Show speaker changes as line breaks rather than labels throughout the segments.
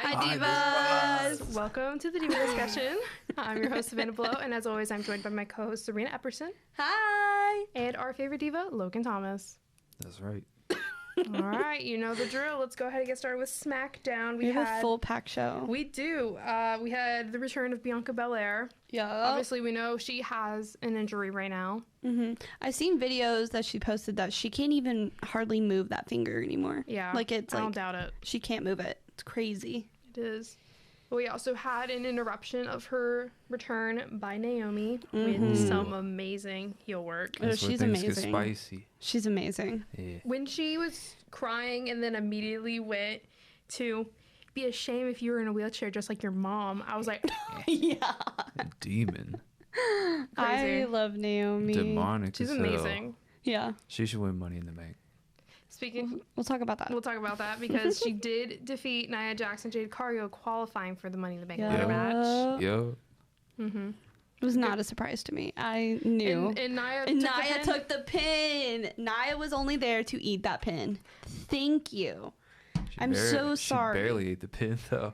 Hi, Divas! Welcome to the Diva discussion. I'm your host, Savannah Blow, and as always, I'm joined by my co-host, Serena Epperson.
Hi!
And our favorite diva, Logan Thomas.
That's right.
All right, you know the drill. Let's go ahead and get started with SmackDown.
We have a full pack show.
We do. We had the return of Bianca Belair.
Yeah.
Obviously, we know she has an injury right now.
I've seen videos that she posted that she can't even hardly move that finger anymore.
Yeah.
Like, it's
I
like...
don't doubt it.
She can't move it. It's crazy.
It is. We also had an interruption of her return by Naomi with some amazing heel work.
That's
she's
where things
amazing.
get spicy.
She's amazing.
Yeah.
When she was crying and then immediately went to be a shame if you were in a wheelchair just like your mom, I was like,
Yeah.
Demon.
Crazy.
I love Naomi.
Demonic
She's
as hell.
amazing.
Yeah.
She should win Money in the Bank.
Speaking,
We'll talk about that.
we'll talk about that because she did defeat Nia Jax and Jade Cargill qualifying for the Money in the Bank
Yeah.
ladder match.
Yo.
It was not a surprise to me. I knew.
And Nia,
And
took the
Nia
pin.
took the pin. Nia was only there to eat that pin. Thank you. I'm so sorry.
She barely ate the pin, though.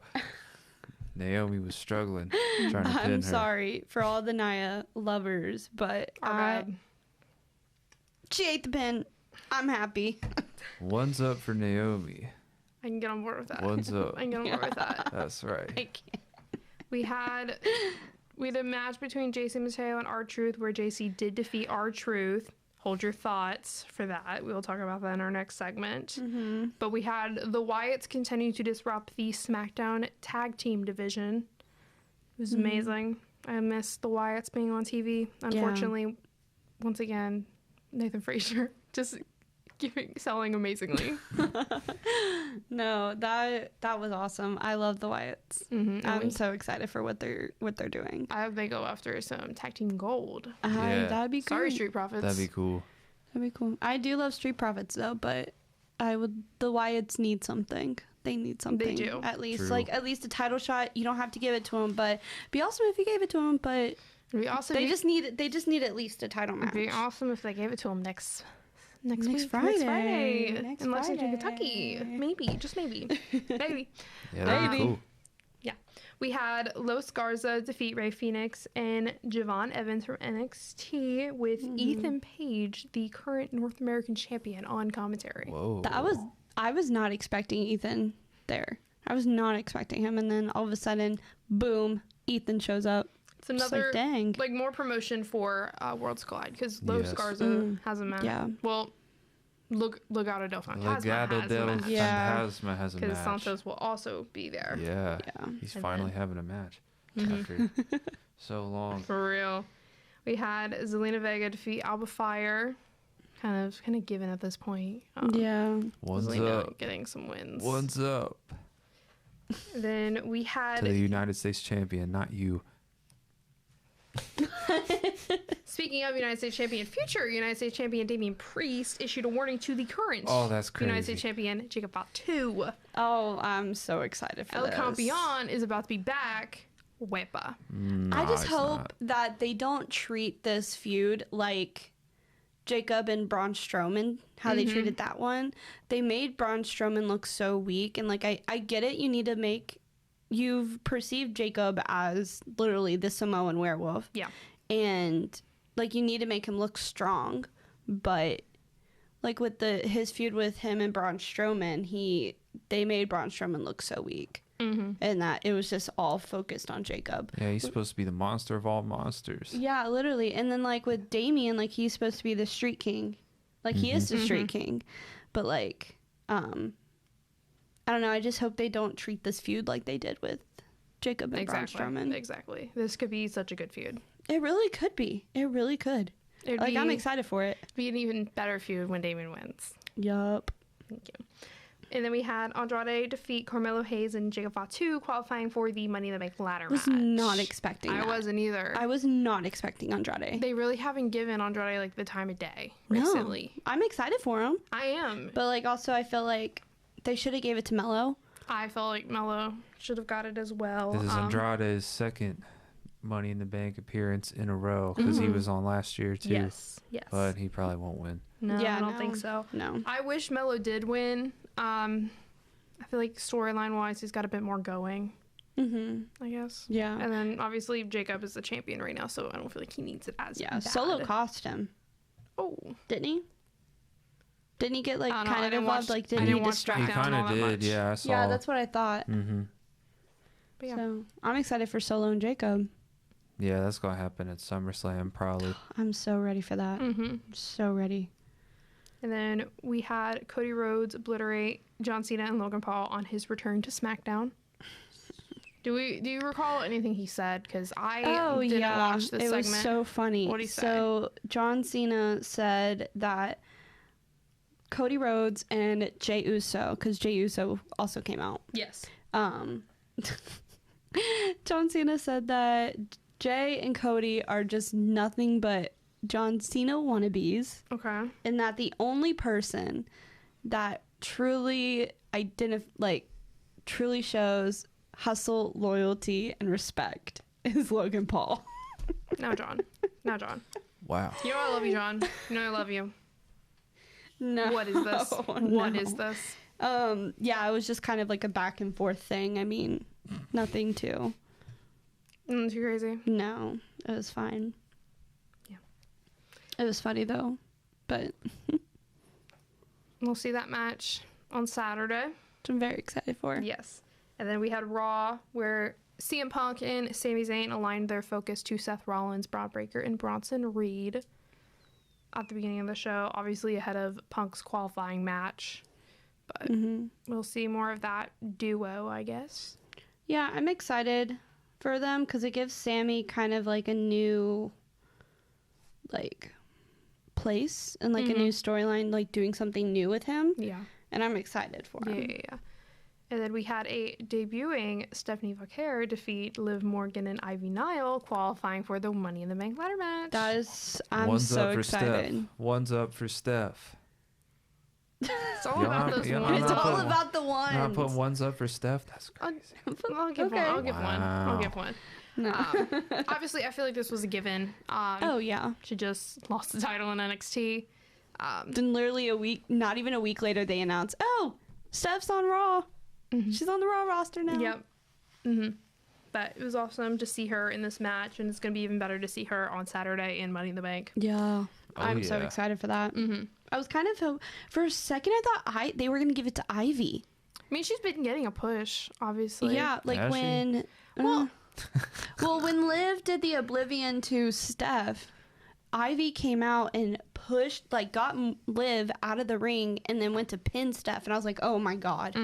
Naomi was struggling trying to pin her.
I'm sorry for all the Nia lovers, but
Our bad.
she ate the pin. I'm happy.
One's up for Naomi.
I can get on board with that.
One's up.
I can get on board with that.
That's right.
I can't.
We had a match between JC Mateo and R-Truth where JC did defeat R-Truth. Hold your thoughts for that. We will talk about that in our next segment. But we had the Wyatts continue to disrupt the SmackDown tag team division. It was amazing. I missed the Wyatts being on TV. Unfortunately, once again, Nathan Frazier just selling amazingly.
No, that was awesome. I love the Wyatts. I'm so excited for what they're doing.
I hope they go after some tag team gold.
Yeah.
That'd be great.
Sorry, Street Profits.
That'd be cool.
That'd be cool. I do love Street Profits though, but the Wyatts need something. They need something.
They do.
At least
True.
at least a title shot. You don't have to give it to them, but it'd be awesome if you gave it to them. But
It'd be awesome.
they just need at least a title match.
It'd be awesome if they gave it to him next
Next
week,
Friday.
in Lexington, Kentucky. Maybe, just maybe, maybe.
Yeah, that'd be
Maybe.
cool.
Yeah, we had Los Garza defeat Rey Fenix and Javon Evans from NXT with Ethan Page, the current North American champion, on commentary.
Whoa.
I was not expecting Ethan there. I was not expecting him, and then all of a sudden, boom, Ethan shows up.
It's another
like, dang.
like more promotion for Worlds Collide because Los
Yes.
Garza has a match.
Yeah.
Well, Legado del Fantasma
Legado
has
del
a match.
Yeah.
Fantasma has a
Because
match.
Santos will also be there.
Yeah.
Yeah.
He's
And
finally
then-
having a match after so long.
For real. We had Zelina Vega defeat Alba Fire. Kind of given at this point.
Yeah.
One's
Zelina
up.
getting some wins.
One's up.
Then we
To
had,
the United States champion, not you.
speaking of United States champion, future United States champion Damian Priest issued a warning to the current
Oh, that's
United
crazy.
States champion Jacob Fatu.
Oh, I'm so excited for
El
this.
Campeon is about to be back. Wepa.
I just
it's
hope
not.
that they don't treat this feud like Jacob and Braun Strowman, how they treated that one. They made Braun Strowman look so weak, and like I get it. You've perceived Jacob as literally the Samoan werewolf.
Yeah.
And like you need to make him look strong, but like with his feud with him and Braun Strowman, they made Braun Strowman look so weak. And that it was just all focused on Jacob.
Yeah, he's supposed to be the monster of all monsters.
Yeah, literally. And then like with Damien, like he's supposed to be the street king. Like he is the street king. But like, I don't know. I just hope they don't treat this feud like they did with Jacob and Braun Strowman.
Exactly. This could be such a good feud.
It really could be. It really could.
It'd
Like
be,
I'm excited for it.
be an even better feud when Damien wins.
Yup.
Thank you. And then we had Andrade defeat Carmelo Hayes and Jacob Fatu qualifying for the Money in the Bank ladder
Was
match.
not expecting
I
that.
wasn't either.
I was not expecting Andrade.
They really haven't given Andrade like the time of day
No.
recently.
I'm excited for him.
I am.
But like also I feel like they should have gave it to Mello.
I felt like Mello should have got it as well.
This is Andrade's second Money in the Bank appearance in a row because he was on last year too.
Yes.
But he probably won't win.
No,
Yeah,
I don't
no.
think so.
No.
I wish Mello did win. I feel like storyline wise, he's got a bit more going. I guess.
Yeah.
And then obviously Jacob is the champion right now, so I don't feel like he needs it as bad.
Solo cost him.
Oh,
Didn't he? Didn't he get like
I don't know, I
kind of
didn't
involved?
watch-
Like,
I
didn't he
didn't watch
distract?
He
SmackDown
kind
all
of
that
did,
much.
yeah. I saw.
Yeah, that's what I thought.
but yeah.
So I'm excited for Solo and Jacob.
Yeah, that's gonna happen at SummerSlam probably.
I'm so ready for that. I'm so ready.
And then we had Cody Rhodes obliterate John Cena and Logan Paul on his return to SmackDown. Do you recall anything he said? Because I didn't watch this segment.
It was so funny.
What'd he say?
So John Cena said that Cody Rhodes and Jey Uso, because Jey Uso also came out.
Yes.
John Cena said that Jey and Cody are just nothing but John Cena wannabes,
Okay.
and that the only person that truly truly shows hustle, loyalty, and respect is Logan Paul.
Now, John.
Wow.
You know I love you, John. You know I love you.
No.
What is this? What is this?
Yeah, it was just kind of like a back and forth thing. I mean, nothing too.
Too crazy.
No, it was fine.
Yeah.
It was funny though, but
We'll see that match on Saturday.
which I'm very excited for.
Yes. And then we had Raw, where CM Punk and Sami Zayn aligned their focus to Seth Rollins, Braun Breaker, and Bronson Reed at the beginning of the show, obviously ahead of Punk's qualifying match. But we'll see more of that duo, I guess.
Yeah, I'm excited for them because it gives Sammy kind of like a new like place and like a new storyline, like doing something new with him.
Yeah.
And I'm excited for him.
Yeah. And then we had a debuting Stephanie Vaquer defeat Liv Morgan and Ivy Nile, qualifying for the Money in the Bank ladder match.
That is, I'm
One's
so
up for
excited.
Steph. One's up for Steph.
It's all
Yeah,
about those
yeah,
ones.
It's
I'm not
all
putting-
about the
I'm not
ones.
putting ones up for Steph. That's
I'll,
crazy.
I'll give one. I'll give one. I'll
Wow.
give one.
No.
Obviously, I feel like this was a given.
Oh yeah.
She just lost the title in NXT.
Then literally a week, not even a week later, they announced, "Oh, Steph's on Raw. She's on the Raw roster now."
Yep. But it was awesome to see her in this match, and it's going to be even better to see her on Saturday in Money in the Bank.
Yeah. I'm so
yeah.
excited for that. I was kind of for a second I thought they were gonna give it to Ivy.
I mean, she's been getting a push, obviously.
Yeah, like
Has she?
when when Liv did the Oblivion to Steph, Ivy came out and pushed, like, got Liv out of the ring and then went to pin Steph, and I was like, oh my god,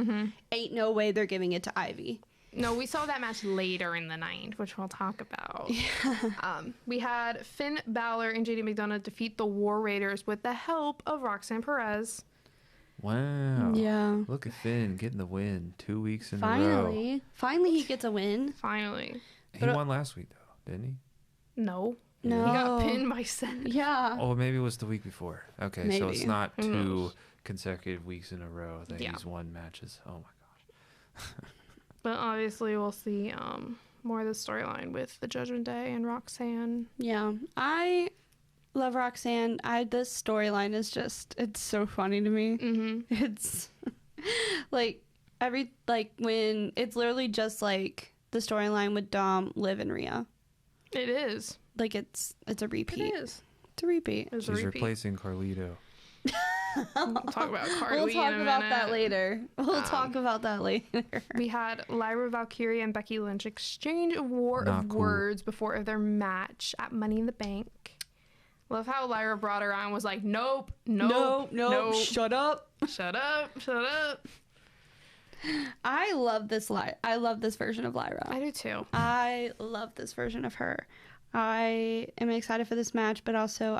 ain't no way they're giving it to Ivy.
No, we saw that match later in the night, which we'll talk about. We had Finn Balor and JD McDonough defeat the War Raiders with the help of Roxanne Perez.
Wow.
Yeah.
Look at Finn getting the win 2 weeks in a row.
Finally he gets a win.
Finally.
He won last week though, didn't he?
No.
No.
He got pinned by Seth.
Yeah.
Oh, maybe it was the week before. Okay, so
Maybe.
it's not
Who
2
knows?
consecutive weeks in a row that
Yeah.
he's won matches. Oh my gosh.
But obviously we'll see more of the storyline with the Judgment Day and Roxanne.
Yeah. I love Roxanne. This storyline is just, it's so funny to me. It's like when it's literally just like the storyline with Dom, Liv, and Rhea.
It is.
Like it's a repeat.
It is.
It's a repeat.
It's a
She's
repeat.
replacing Carlito.
We'll talk about Carly
We'll talk
in a
about
minute.
that later. We'll talk about that later.
We had Lyra Valkyria and Becky Lynch exchange a war
Not
of
cool.
words before their match at Money in the Bank. Love how Lyra brought her on and was like, nope,
No,
shut
up.
shut up.
I love this I love this version of Lyra.
I do too.
I love this version of her. I am excited for this match, but also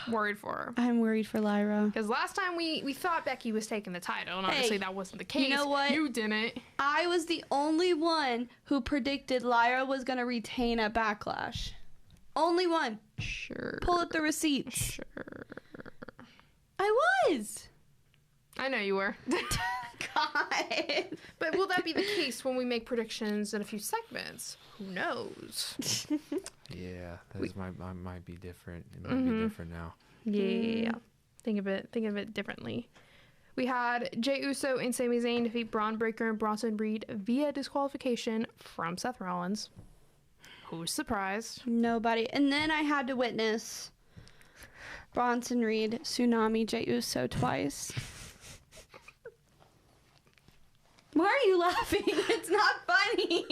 Worried for her.
I'm worried for Lyra.
Because last time we thought Becky was taking the title, and obviously that wasn't the case.
you know what?
You didn't.
I was the only one who predicted Lyra was going to retain at Backlash. Only one.
Sure.
Pull up the receipts.
Sure.
I was.
I know you were.
God.
But will that be the case when we make predictions in a few segments? Who knows?
Yeah, that might be different. It might be different now.
Yeah. Think of it differently. We had Jey Uso and Sami Zayn defeat Braun Breaker and Bronson Reed via disqualification from Seth Rollins. Who's surprised?
Nobody. And then I had to witness Bronson Reed tsunami Jey Uso twice. Why are you laughing? It's not funny.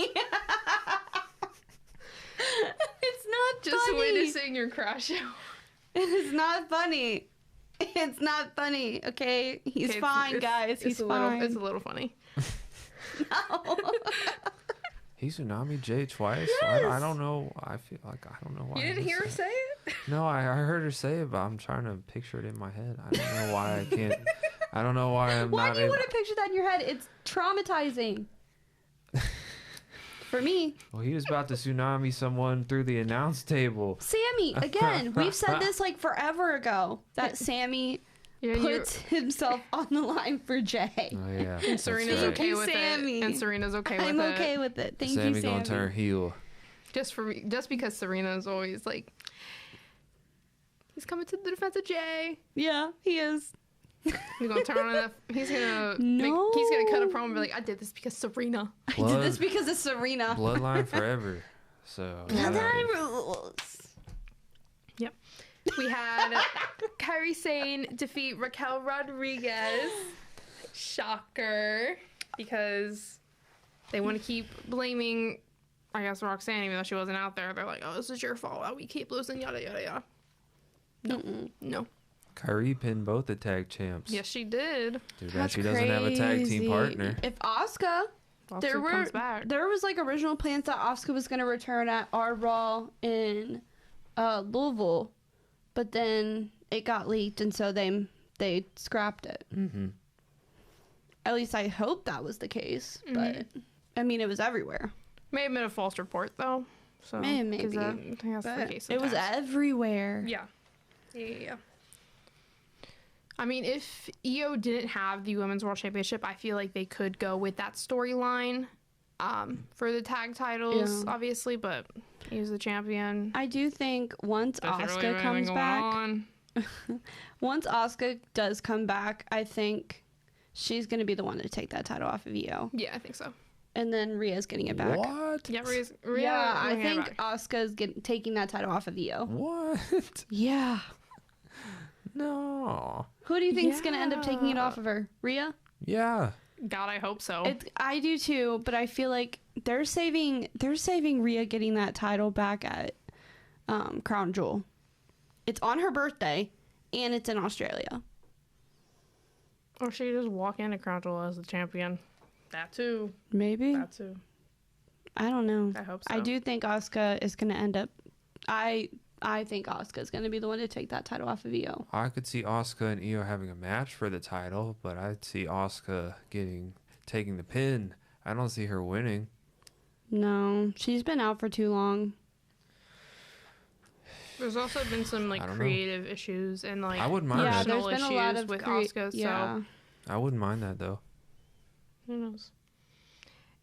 It's not
Just
funny.
witnessing your crash out.
It is not funny. It's not funny, okay? He's
Okay,
fine, guys. He's fine.
It's a little funny.
No.
He tsunami Jay twice.
Yes.
I don't know. I feel like I don't know why.
You didn't
I missed
hear her
that.
say it?
No, I heard her say it, but I'm trying to picture it in my head. I don't know why I can't. I don't know why I'm
Why
not
do you
able.
want to picture that in your head? It's traumatizing. For me.
Well, he was about to tsunami someone through the announce table.
Sammy, again, we've said this like forever ago, that Sammy
Yeah,
puts himself on the line for Jay.
Oh yeah.
and
that's
Serena's
right.
okay
you,
with
Sammy.
it. And Serena's okay with
I'm
it.
okay with it. Thank you,
Sammy
Sammy.
gonna turn heel.
Just because Serena's always like, he's coming to the defense of Jay.
Yeah, he is.
He's gonna turn on enough. He's gonna
No.
he's gonna cut a promo and be like, I did this because Serena.
I did this because of Serena.
Bloodline forever. So.
Bloodline rules.
Yep. We had Kairi Sane defeat Raquel Rodriguez. Shocker. Because they want to keep blaming, I guess, Roxanne, even though she wasn't out there. They're like, oh, this is your fault. We keep losing, yada, yada, yada. No.
Kyrie pinned both the tag champs.
Yes, she did.
Too bad she doesn't have a tag team partner.
If Asuka,
Comes back.
there was like original plans that Asuka was going to return at our Raw in Louisville, but then it got leaked, and so they scrapped it.
Mm-hmm.
At least I hope that was the case, but I mean, it was everywhere.
May have been a false report, though. So
Maybe.
'cause that's the
But
case
it was
sometimes.
everywhere.
Yeah. Yeah. I mean, if EO didn't have the Women's World Championship, I feel like they could go with that storyline for the tag titles,
Yeah.
obviously, but he's the champion.
I do think once
Doesn't really
Asuka
have anything
comes
going
back,
on.
once Asuka does come back, I think she's going to be the one to take that title off of EO.
Yeah, I think so.
And then Rhea's getting it back.
What?
Yeah,
Yeah, I
bringing it
think
back.
Asuka's taking that title off of EO.
What?
Yeah.
No.
Who do you think is going to end up taking it
Yeah.
off of her? Rhea?
Yeah.
God, I hope so.
I do too, but I feel like they're saving Rhea getting that title back at Crown Jewel. It's on her birthday, and it's in Australia.
Or she could just walk into Crown Jewel as the champion. That too.
Maybe.
That too.
I don't know.
I hope so.
I do think Asuka is going to end up. I think Asuka is going to be the one to take that title off of EO.
I could see Asuka and Io having a match for the title, but I'd see Asuka taking the pin. I don't see her winning.
No, she's been out for too long.
There's also been some
I don't know.
creative issues and
I wouldn't mind
Yeah,
that.
there's
personal
been a lot
issues
of
with Asuka.
yeah.
So
I wouldn't mind that though.
who knows?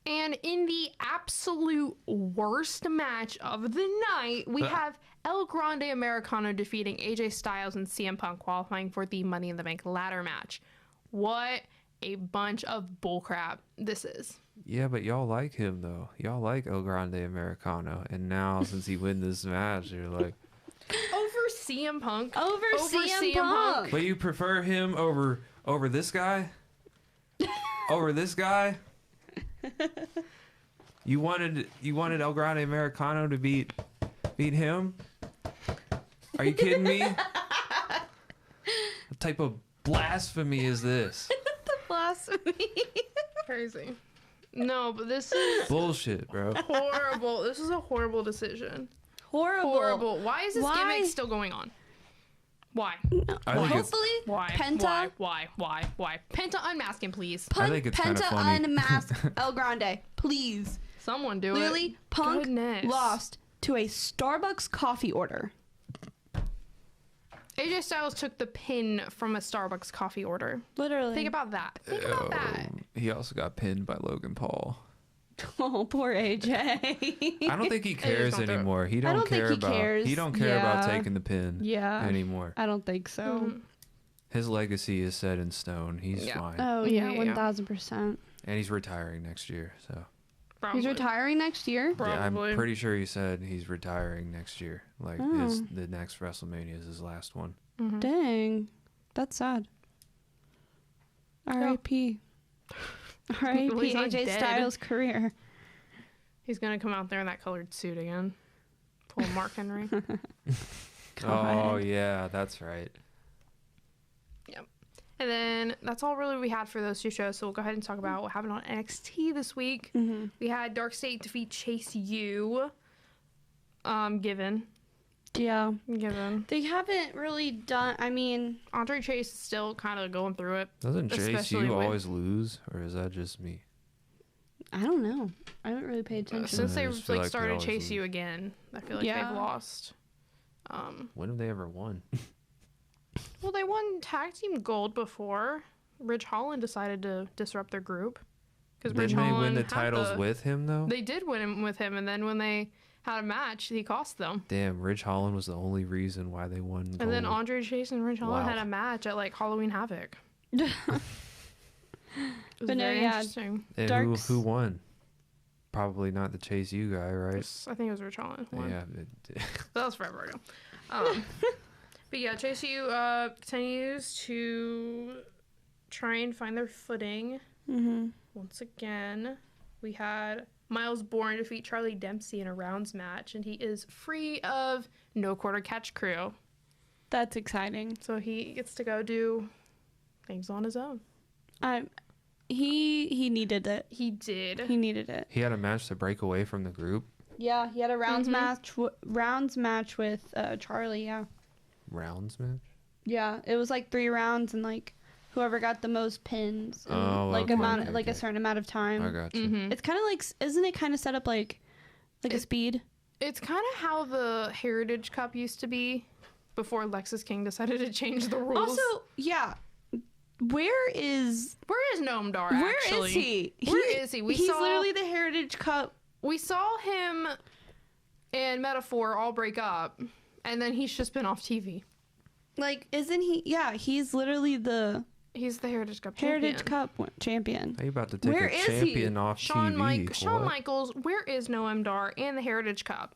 And in the absolute worst match of the night, we have El Grande Americano defeating AJ Styles and CM Punk qualifying for the Money in the Bank ladder match. What a bunch of bullcrap this is.
Yeah, but y'all like him though. Y'all like El Grande Americano, and now since he win this match, you're like,
Over CM Punk.
Over CM Punk.
but you prefer him over this guy? Over this guy? You wanted El Grande Americano to beat him? Are you kidding me? What type of blasphemy is this?
The blasphemy.
Crazy. No, but this is
Bullshit, bro.
horrible. This is a horrible decision.
Horrible.
Why is this
Why?
gimmick still going on? Why?
I think it's
Hopefully,
Why?
Penta.
Why? Penta unmask him, please.
I think it's kinda
Penta
funny.
unmask El Grande, please.
Someone do
Literally,
it.
Punk
Goodness.
lost to a Starbucks coffee order.
AJ Styles took the pin from a Starbucks coffee order.
Literally.
Think about that. Think about that.
He also got pinned by Logan Paul.
Oh, poor AJ.
I don't think he cares
don't do it.
anymore. He
I
don't
don't think
care
he
about
cares.
he don't care about
Yeah.
taking the pin
Yeah.
anymore.
I don't think so.
Mhm.
His legacy is set in stone. He's fine.
Oh, yeah, 1,000%.
And he's retiring next year, so.
He's retiring next year?
Probably.
Yeah, I'm pretty sure he said he's retiring next year. Like, the next WrestleMania is his last one.
Mm-hmm.
Dang. That's sad. R.I.P. R.I.P.
Well, he's not
AJ
dead.
Styles' career.
He's going to come out there in that colored suit again. Pull Mark Henry.
Oh, yeah, that's right.
Yep. And then that's all really we had for those two shows. So we'll go ahead and talk about what happened on NXT this week.
Mm-hmm.
We had Dark State defeat Chase U. Given.
Yeah.
Given.
They haven't really done, I mean...
Andre Chase is still kind of going through it.
Doesn't
especially
JCU
with-
always lose, or is that just me?
I don't know. I don't really pay attention.
Since they
I just feel like they
started
always
Chase U
lose.
again, I feel like
Yeah.
they've lost.
When have they ever won?
Well, they won tag team gold before. Ridge Holland decided to disrupt their group. Because Ridge
Didn't they
Holland
win the
had
titles with him, though?
They did win him with him, and then when they had a match, he cost them.
Damn, Ridge Holland was the only reason why they won gold.
And then Andre Chase and Ridge Holland
Wow.
had a match at like Halloween Havoc. It was
But no,
very
yeah,
interesting.
And
Dark's-
who won? Probably not the Chase U guy, right?
I think it was Ridge Holland. who won.
Yeah.
That was forever ago. But yeah, Chase U continues to try and find their footing.
Mm-hmm.
Once again, we had Miles Bourne defeat Charlie Dempsey in a rounds match, and he is free of no quarter catch crew.
That's exciting.
So he gets to go do things on his own.
He needed it.
He did.
He needed it.
He had a match to break away from the group.
Yeah, he had a rounds
Mm-hmm.
match with Charlie. Yeah,
Rounds match?
yeah. It was like 3 rounds, and like whoever got the most pins, in,
Oh,
like
okay,
amount,
okay,
like a
okay.
certain amount of time.
I got you.
Mm-hmm.
It's kind of like, isn't it kind of set up like a speed?
It's kind of how the Heritage Cup used to be before Lexus King decided to change the rules.
Also, yeah. Where is
Noam Dar,
where
actually?
is he?
Where is he?
He's literally the Heritage Cup.
We saw him and Metaphor all break up, and then he's just been off TV.
Like, isn't he? Yeah, he's literally the
He's the Heritage Cup
Heritage
champion.
Cup champion.
How you about to take
Where
a
is he?
champion off
Shawn
TV?
Shawn
What?
Michaels, where is Noam Dar and the Heritage Cup?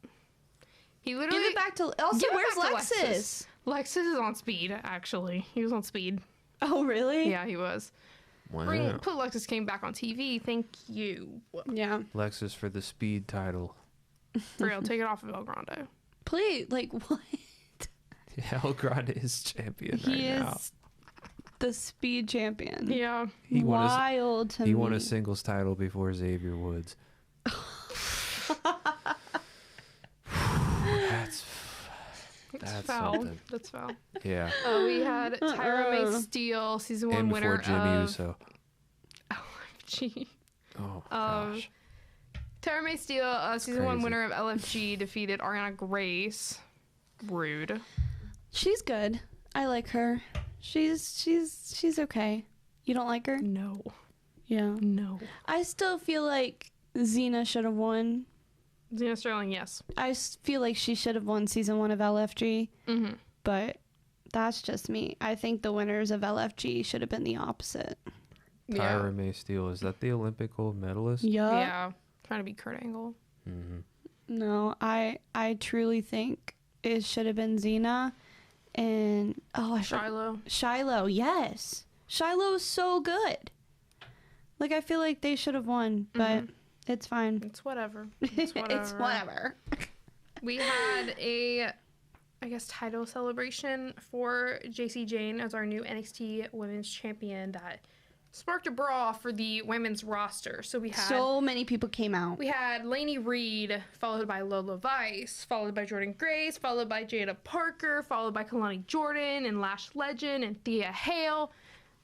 He literally
Give it back to. Also,
Give it
where's
back to
Lexus?
Lexus is on speed, actually. He was on speed.
Oh, really?
Yeah, he was.
Wow.
Put Lexus King back on TV. Thank you.
Yeah.
Lexus for the speed title.
For real, take it off of El Grande.
Please, like what?
El Grande is champion
He
right
is
now.
the speed champion.
Yeah.
He won,
Wild to me.
he won a singles title before Xavier Woods. That's
foul.
something.
That's foul.
Yeah.
We had Tyra May Steele, season 1
And
winner
before Jimmy
of
Uso.
LFG.
Oh,
Um,
gosh.
Tyra May Steele, season 1
crazy.
winner of LFG, defeated Ariana Grace. Rude.
She's good. I like her. She's okay. You don't like her?
No.
Yeah.
No.
I still feel like Xena should have won.
Xena Sterling, yes.
Feel like she should have won season 1 of LFG,
Mm-hmm.
but that's just me. I think the winners of LFG should have been the opposite.
Yeah.
Tyra May Steele. Is that the Olympic gold medalist?
Yeah.
Yeah. Trying to be Kurt Angle.
Mm-hmm.
No, I truly think it should have been Xena and
Shiloh.
Shiloh, yes. Shiloh is so good. Like, I feel like they should have won, but it's fine.
It's whatever. It's whatever.
It's whatever.
We had a, I guess, title celebration for JC Jane as our new NXT Women's Champion that sparked a brawl for the women's roster. So we had
So many people came out.
we had Lainey Reed, followed by Lola Vice, followed by Jordan Grace, followed by Jada Parker, followed by Kalani Jordan and Lash Legend and Thea Hale.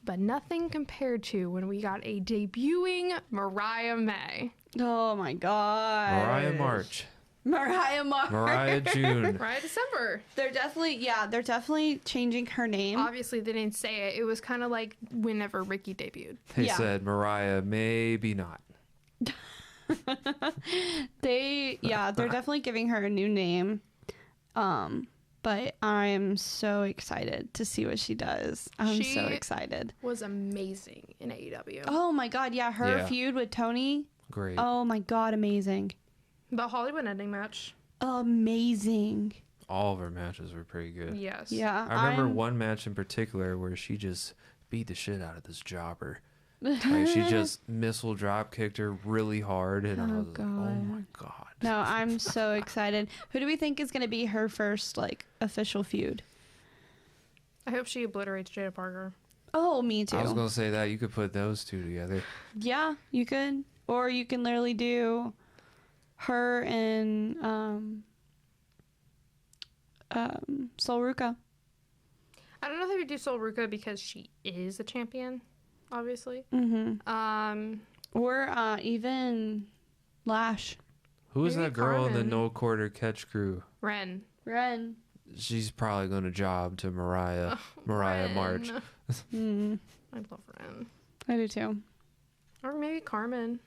But nothing compared to when we got a debuting Mariah May.
Oh my god.
Mariah March.
Mariah March.
Mariah June.
Mariah December.
They're definitely changing her name.
Obviously, they didn't say it. It was kind of like whenever Ricky debuted.
They
Yeah.
said Mariah, maybe not.
They're definitely giving her a new name. but I am so excited to see what she does. I'm so
She-
excited.
Was amazing in AEW.
Oh my god, yeah, her
Yeah.
feud with Tony.
Great.
Oh my god, amazing.
The Hollywood ending match.
Amazing.
All of her matches were pretty good.
Yes.
Yeah.
I remember one match in particular where she just beat the shit out of this jobber. Like she just missile drop kicked her really hard, and I
Oh,
was like, "Oh
God.
my god!"
No, I'm so excited. Who do we think is going to be her first like official feud?
I hope she obliterates Jada Parker.
Oh, me too.
I was gonna say that you could put those two together.
Yeah, you could, or you can literally do her and Sol Ruka.
I don't know if they would do Sol Ruka because she is a champion, obviously.
Mm-hmm. Or even Lash.
Who is
Maybe
that girl in the
Carmen.
no quarter catch crew?
Ren.
Ren.
She's probably gonna job to Mariah
Ren.
March.
I love Ren.
I do too.
Or maybe Carmen.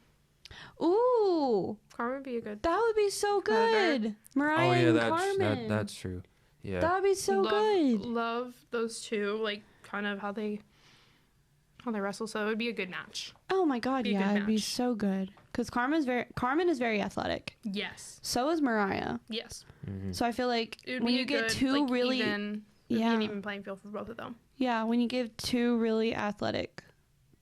Ooh,
Carmen would be a good.
that would be so
Heather.
good. Mariah
Oh yeah,
and
that's
Carmen.
that's true. Yeah.
That would be so
love,
good.
Love those two, like kind of how they wrestle. So it would be a good match.
Oh my god,
Be a
yeah,
good
it'd be
match.
so good. Because Carmen is very athletic.
Yes.
So is Mariah.
Yes.
Mhm.
So I feel like
It would
when
be
you
a
get
good,
two
like,
really
even, it'd be
yeah
an even playing field for both of them.
yeah when you give two really athletic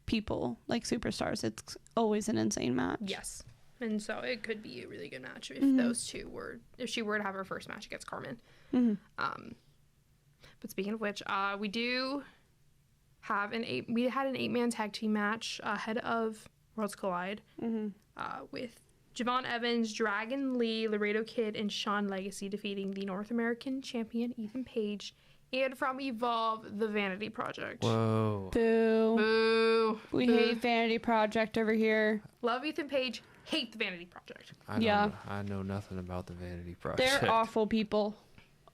people like superstars, it's always an insane match.
Yes. And so it could be a really good match if
Mhm.
those two were, if she were to have her first match against Carmen.
Mm-hmm.
But speaking of which, we do have we had an 8-man tag team match ahead of Worlds Collide
Mm-hmm.
with Javon Evans, Dragon Lee, Laredo Kid, and Sean Legacy defeating the North American champion Ethan Page, and from Evolve, the Vanity Project.
Whoa.
Boo.
Boo.
We
Boo.
hate Vanity Project over here.
Love Ethan Page, hate the Vanity Project.
I know nothing about the Vanity Project.
They're awful people.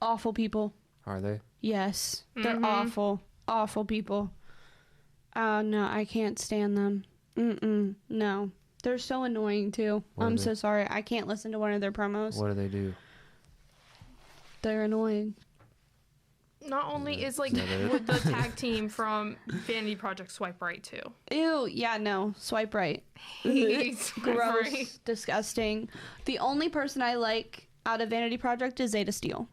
Awful people.
Are they?
Yes. They're
Mhm.
awful. Awful people. No, I can't stand them. No. They're so annoying too.
What are
I'm
they?
so sorry. I can't listen to one of their promos.
What do they do?
They're annoying.
Not only is like
is that it?
with the tag team from Vanity Project Swipe Right too.
Ew, yeah, no. Swipe right.
Hate Swipe
Gross.
Right.
Disgusting. The only person I like out of Vanity Project is Zeta Steel.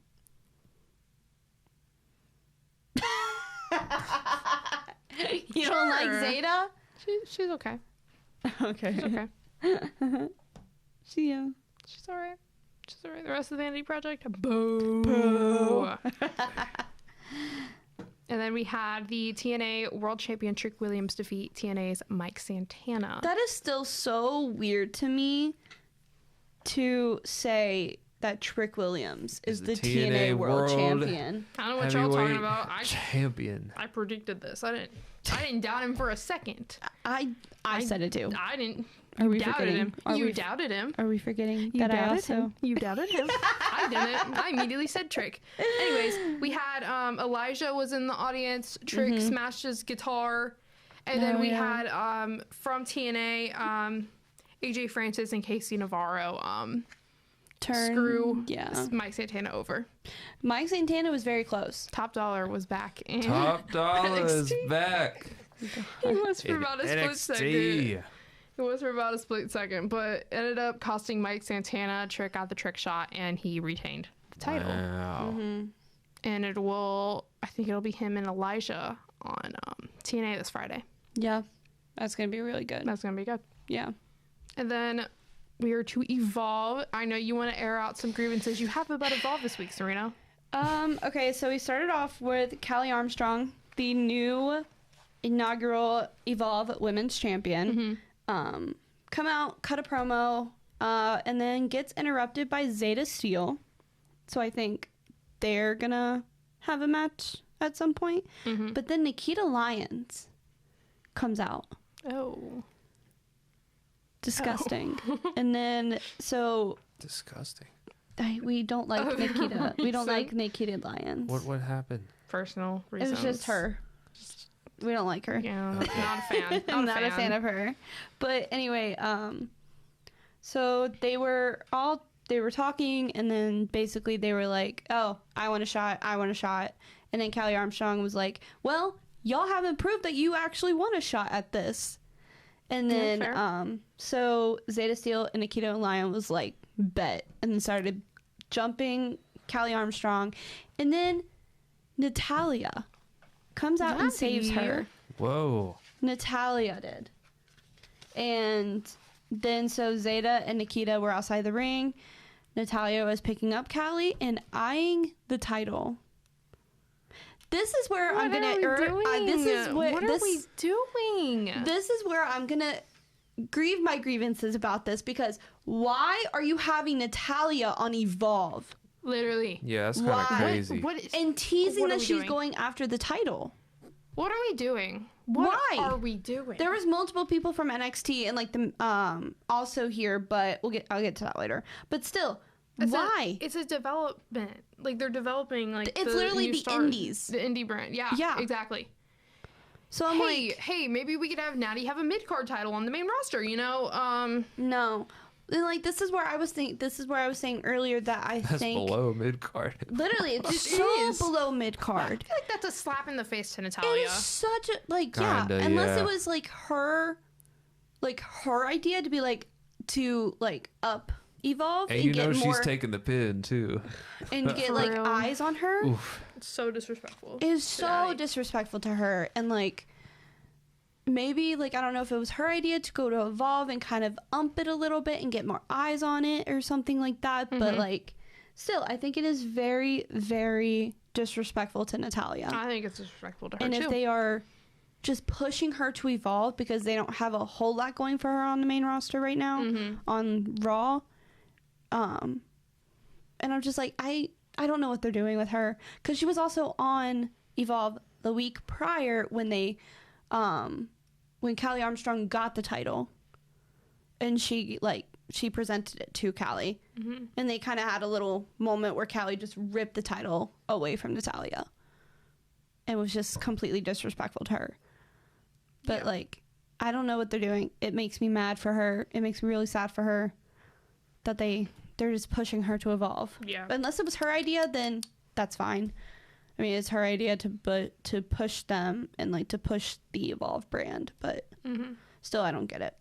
You don't like
Sure.
Zeta?
She's okay.
Okay.
She's okay.
Yeah.
She's alright. She's alright. The rest of the Vanity Project, boo.
Boo.
And then we had the TNA World Champion Trick Williams defeat TNA's Mike Santana.
That is still so weird to me to say that Trick Williams is the TNA World Champion.
I don't know what y'all talking
Heavyweight
about.
champion.
I predicted this. I didn't doubt him for a second.
I said it too.
I didn't.
Are we
doubted
forgetting?
him.
Are
You
we-
doubted him.
Are we forgetting
You
that I
doubted
also
him. You doubted him. I didn't. I immediately said Trick. Anyways, we had Elijah was in the audience. Trick smashed his guitar, and then
Oh,
we
yeah.
had from TNA AJ Francis and Casey Navarro screw
Yeah.
Mike Santana over.
Mike Santana was very close.
Top Dollar was back, and
Top Dollar is
NXT.
back.
he was for
In
about a split second.
NXT.
It was for about a split second, but ended up costing Mike Santana. Trick got the trick shot, and he retained the title.
Wow.
And I think it'll be him and Elijah on TNA this Friday.
Yeah. That's going to be really good.
That's going to be good.
Yeah.
And then we are to Evolve. I know you want to air out some grievances you have about Evolve this week, Serena.
Okay, so we started off with Callie Armstrong, the new inaugural Evolve Women's Champion. Come out, cut a promo, and then gets interrupted by Zeta Steel. So I think they're gonna have a match at some point. But then Nikita Lyons comes out.
Oh.
Disgusting. And then, so
Disgusting.
we don't like Nikita. We don't
So-
like Nikita Lyons.
What happened?
Personal
It
reasons.
was just her. We don't like her.
Yeah, not a fan.
I'm not a fan of her. But anyway, so they were all they were talking, and then basically they were like, oh, I want a shot. And then Callie Armstrong was like, well, y'all haven't proved that you actually want a shot at this. And then, so Zeta Steele and Nikita Lyon was like, bet, and then started jumping Callie Armstrong. And then Natalia comes out and saves her.
Whoa.
Natalia did. And then so Zeta and Nikita were outside the ring. Natalia was picking up Callie and eyeing the title. This is where
What
I'm gonna.
What are we doing?
This is where I'm gonna grieve my grievances about this, because why are you having Natalia on Evolve
Literally.
Yeah, that's kind of
Why?
crazy.
and teasing
What are
that
we
she's
doing?
going after the title?
What are we doing? What
Why?
are we doing?
There was multiple people from NXT and like the also here, but I'll get to that later. But still, why?
It's a development. Like they're developing like
It's literally
new
the indies.
the indie brand. Yeah.
Yeah.
Exactly.
So I'm like,
hey, maybe we could have Natty have a mid card title on the main roster. You know,
no. And like this is where I was saying earlier that I
That's
think
below mid card.
literally it's
It
so
is.
below mid
I
card.
feel like that's a slap in the face to
It
Natalia.
is such a like
Kinda,
unless
yeah.
it was like her idea to be like to like up Evolve
And
and
you know
get
she's
more
taking the pin too.
and get
For
like
real.
eyes on her.
Oof.
It's so disrespectful.
It is
to
so
Natty.
disrespectful to her, and like maybe like I don't know if it was her idea to go to Evolve and kind of ump it a little bit and get more eyes on it or something like that, but like still I think it is very, very disrespectful to Natalia.
I think it's disrespectful to her
And
too.
if they are just pushing her to Evolve because they don't have a whole lot going for her on the main roster right now on Raw, and I'm just like I don't know what they're doing with her, because she was also on Evolve the week prior when they when Callie Armstrong got the title, and she presented it to Callie, and they kind of had a little moment where Callie just ripped the title away from Natalia. It was just completely disrespectful to her. But
Yeah.
like, I don't know what they're doing. It makes me mad for her. It makes me really sad for her that they're just pushing her to Evolve.
Yeah.
Unless it was her idea, then that's fine. I mean, it's her idea to push them and like to push the Evolve brand, but still, I don't get it.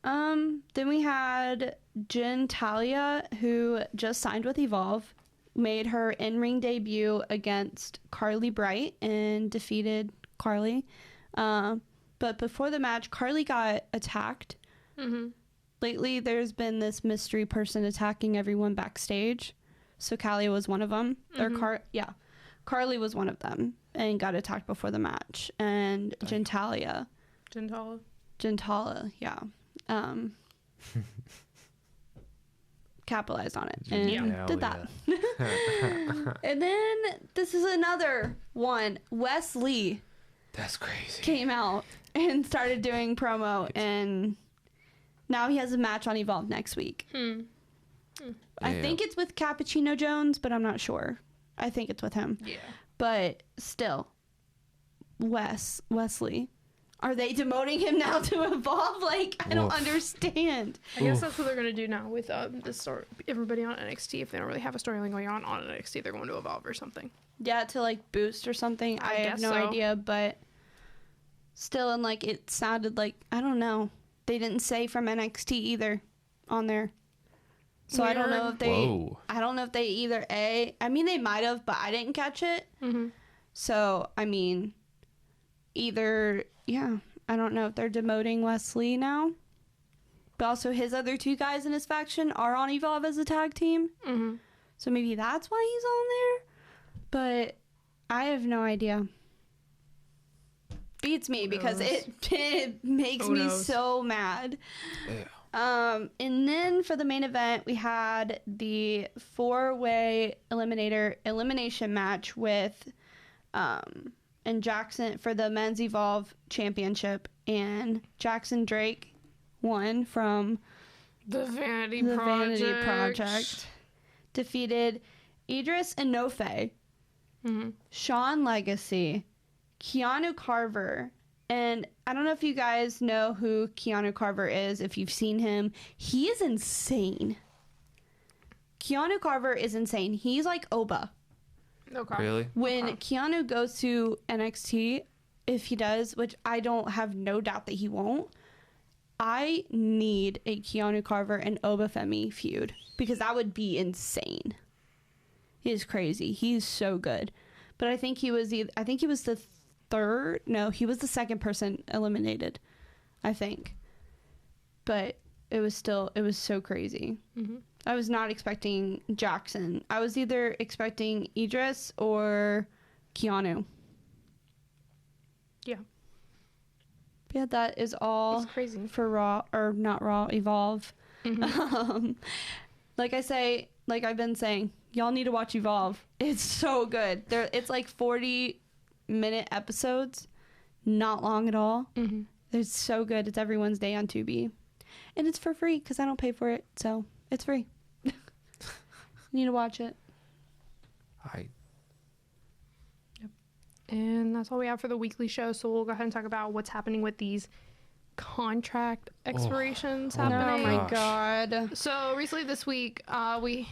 Then we had Jen Talia, who just signed with Evolve, made her in-ring debut against Carly Bright and defeated Carly. But before the match, Carly got attacked. Lately, there's been this mystery person attacking everyone backstage. So Callie was one of them. Carly was one of them and got attacked before the match. And Gentalia, yeah. Capitalized on it and did that. And then this is another one. Wes Lee
That's crazy.
came out and started doing promo, and now he has a match on Evolve next week. I
Yeah.
think it's with Cappuccino Jones, but I'm not sure. I think it's with him.
Yeah.
But still, Wesley. Are they demoting him now to Evolve? Like, I don't
Woof.
understand.
I guess
Oof.
that's what they're gonna do now with this story. Everybody on NXT, if they don't really have a storyline going on NXT, they're going to Evolve or something.
Yeah, to like boost or something. I have
guess
no
so.
idea, but still, and like it sounded like, I don't know. They didn't say from NXT either on there. So I don't know if they.
Whoa.
I don't know if they either I mean, they might have, but I didn't catch it. So I mean, either I don't know if they're demoting Wesley now. But also, his other two guys in his faction are on Evolve as a tag team. So maybe that's why he's on there. But I have no idea. Beats me because it makes
Who
me
knows?
so mad.
Yeah.
And then for the main event, we had the 4-way elimination match with and Jackson for the Men's Evolve Championship, and Jackson Drake won from
The Vanity
the
Project.
Vanity Project, defeated Idris Enofe, Sean Legacy, Keanu Carver, and I don't know if you guys know who Keanu Carver is, if you've seen him. He is insane. Keanu Carver is insane. He's like Oba.
Okay.
Really?
When Keanu goes to NXT, if he does, which I don't have no doubt that he won't, I need a Keanu Carver and Oba Femi feud because that would be insane. He is crazy. He's so good. But I think he was the third. No, he was the second person eliminated, I think. But it was so crazy.
Mm-hmm.
I was not expecting Jackson. I was either expecting Idris or Keanu.
Yeah.
Yeah, that is all
That's crazy.
for Raw, or not Raw, Evolve.
Mm-hmm.
Like I've been saying, y'all need to watch Evolve. It's so good. It's like 40-minute episodes, not long at all.
Mm-hmm.
It's so good. It's every Wednesday on Tubi. And it's for free because I don't pay for it, so it's free. You need to watch it.
And that's all we have for the weekly show. So we'll go ahead and talk about what's happening with these contract expirations happening.
Oh my
gosh.
god.
So recently this week, we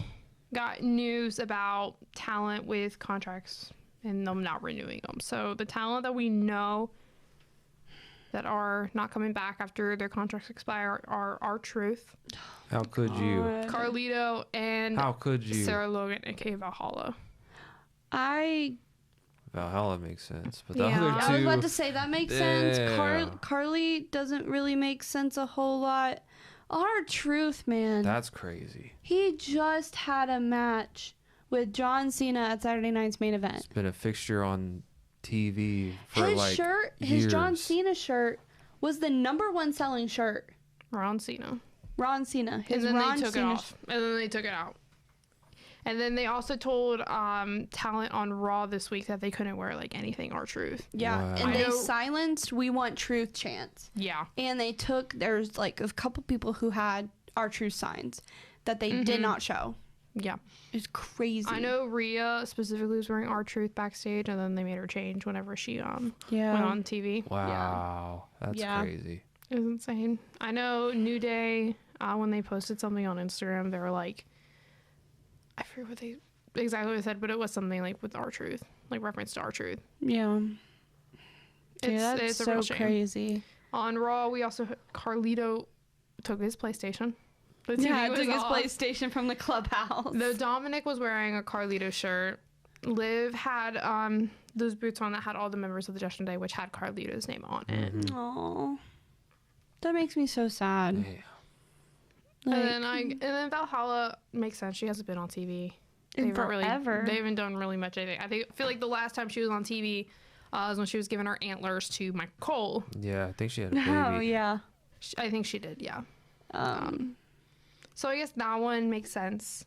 got news about talent with contracts and them not renewing them. So the talent that we know that are not coming back after their contracts expire are R-Truth,
How could you?
Carlito, and
How could you?
Sarah Logan, aka Valhalla.
Valhalla makes sense, but the
Yeah.
other two.
I was about to say that makes sense.
Yeah.
Carly doesn't really make sense a whole lot. R-Truth, man.
That's crazy.
He just had a match with John Cena at Saturday Night's Main Event.
It's been a fixture on TV for
His
like
shirt,
years.
his John Cena shirt, was the #1 selling shirt.
Ron Cena.
Ron Cena. His
And then
Ron
they took it
Cena
off. And then they took it out. And then they also told talent on Raw this week that they couldn't wear like anything R-Truth.
Yeah,
Wow.
and
I
they
know-
silenced "We Want Truth" chants.
Yeah.
And they took, there's like a couple people who had R-Truth signs that they did not show.
Yeah.
It's crazy.
I know Rhea specifically was wearing R-Truth backstage, and then they made her change whenever she went
Yeah.
on TV.
Wow, that's
Yeah.
crazy.
It was insane. I know New Day, when they posted something on Instagram, they were like, I forget exactly what they said, but it was something like with R-Truth, like reference to R-Truth.
Yeah.
It's
That's
a
so
real shame.
crazy.
On Raw, we also Carlito took his PlayStation. The TV
Yeah,
was
took his
off.
PlayStation from the clubhouse.
Though Dominic was wearing a Carlito shirt, Liv had those boots on that had all the members of the Judgment Day, which had Carlito's name on it.
Aww. That makes me so sad.
Yeah.
Like,
And then Valhalla makes sense. She hasn't been on TV. They
in
haven't
forever.
They haven't done really much anything. I feel like the last time she was on TV was when she was giving her antlers to Michael Cole.
Yeah, I think she had a baby.
Oh, yeah.
I think she did, yeah.
Um,
So I guess that one makes sense.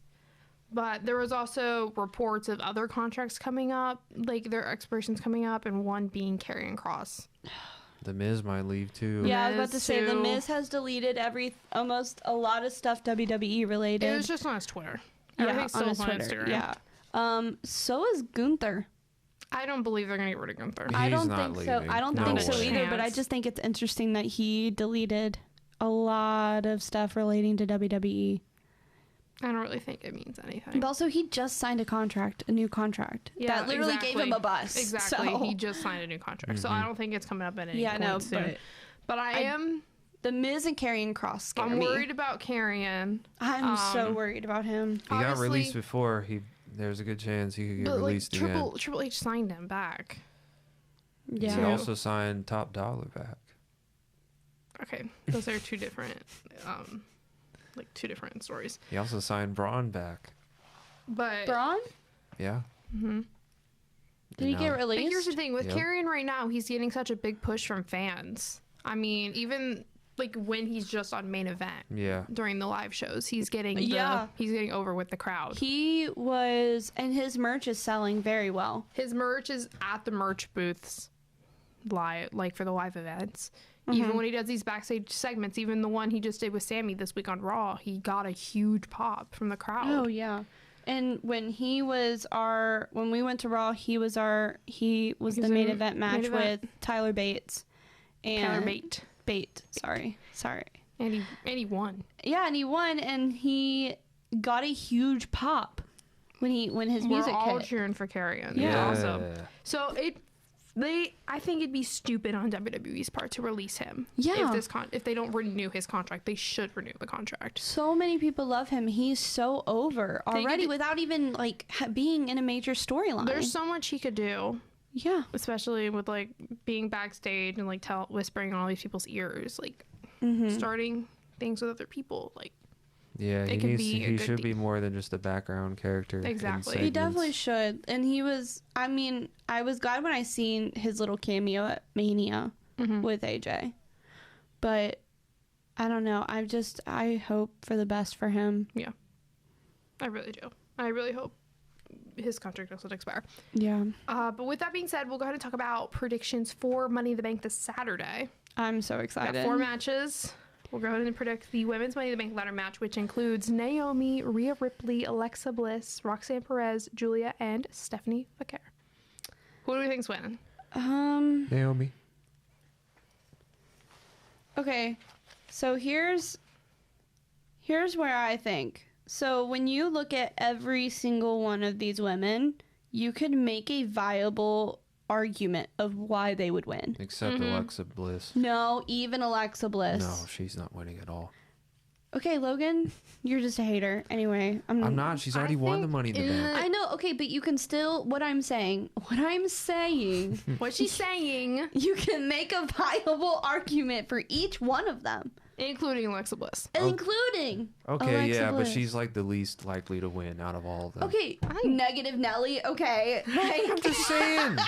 But there was also reports of other contracts coming up, like their expirations coming up, and one being Karrion Kross.
The Miz might leave too.
yeah, I was about to
Miz
say, The
too.
Miz has deleted almost a lot of stuff WWE related.
It was just on his Twitter.
yeah,
Everything's
on
still
his
on
Twitter.
Instagram.
Yeah. So is Gunther.
I don't believe they're gonna get rid of Gunther.
He's
I don't
not
think so.
leaving.
I don't
No
think so
way.
either, but I
Chance.
just think it's interesting that he deleted a lot of stuff relating to WWE.
I don't really think it means anything.
But also, he just signed a new contract. That literally gave him a bus.
Exactly.
So.
He just signed a new contract. So I don't think it's coming up at any
Yeah,
point
no,
soon. But I am
The Miz and Karrion Kross scare
I'm
me.
worried about Karrion.
I'm so worried about him.
He got
Honestly-
released before. There's a good chance he could get
But like
released again.
Triple H signed him back.
Yeah.
He also signed Top Dollar back.
Okay. Those are two different two different stories.
He also signed Braun back.
But
Braun?
Yeah.
Did he get
But
released?
here's the thing with
Yep.
Karrion right now, he's getting such a big push from fans. I mean, even like when he's just on main event
Yeah.
during the live shows, he's getting
Yeah.
he's getting over with the crowd.
He was, and his merch is selling very well.
His merch is at the merch booths, like for the live events. Even when he does these backstage segments, even the one he just did with Sammy this week on Raw, he got a huge pop from the crowd.
Oh yeah. And when we went to Raw, he was the main event match
event.
with Tyler Bates. And
Tyler Bate.
Sorry.
And he won.
Yeah, and he won, and he got a huge pop when his music
We're all
hit.
cheering for Carrion.
Yeah.
Also. So I think it'd be stupid on WWE's part to release him.
Yeah.
If they don't renew his contract, they should renew the contract.
So many people love him. He's so over already without even like being in a major storyline.
There's so much he could do.
Yeah.
Especially with like being backstage and like whispering in all these people's ears, like starting things with other people. Like
Yeah,
It could be a
he
good
should be
thing.
more than just a background character. in
Exactly.
He
segments.
definitely should. And he was, I mean, I was glad when I seen his little cameo at Mania with AJ. But I don't know. I hope for the best for him.
I really do. I really hope his contract doesn't expire.
Yeah.
But with that being said, we'll go ahead and talk about predictions for Money in the Bank this Saturday.
I'm so
Got
excited.
4 matches. We'll go ahead and predict the Women's Money in the Bank ladder match, which includes Naomi, Rhea Ripley, Alexa Bliss, Roxanne Perez, Julia, and Stephanie Vaquer. Who do we think's winning?
Naomi.
Okay. So here's where I think. So when you look at every single one of these women, you could make a viable argument of why they would win.
Except Alexa Bliss.
No, even Alexa Bliss.
No, she's not winning at all.
Okay, Logan, you're just a hater. Anyway,
I'm not. She's already won the Money in the Bank.
I know. Okay, but you can still. What I'm saying.
What she's saying,
You can make a viable argument for each one of them,
including Alexa Bliss.
including.
Okay,
Alexa
yeah, but
Bliss.
she's like the least likely to win out of all of them.
Okay, negative Nelly. Okay,
I'm just saying.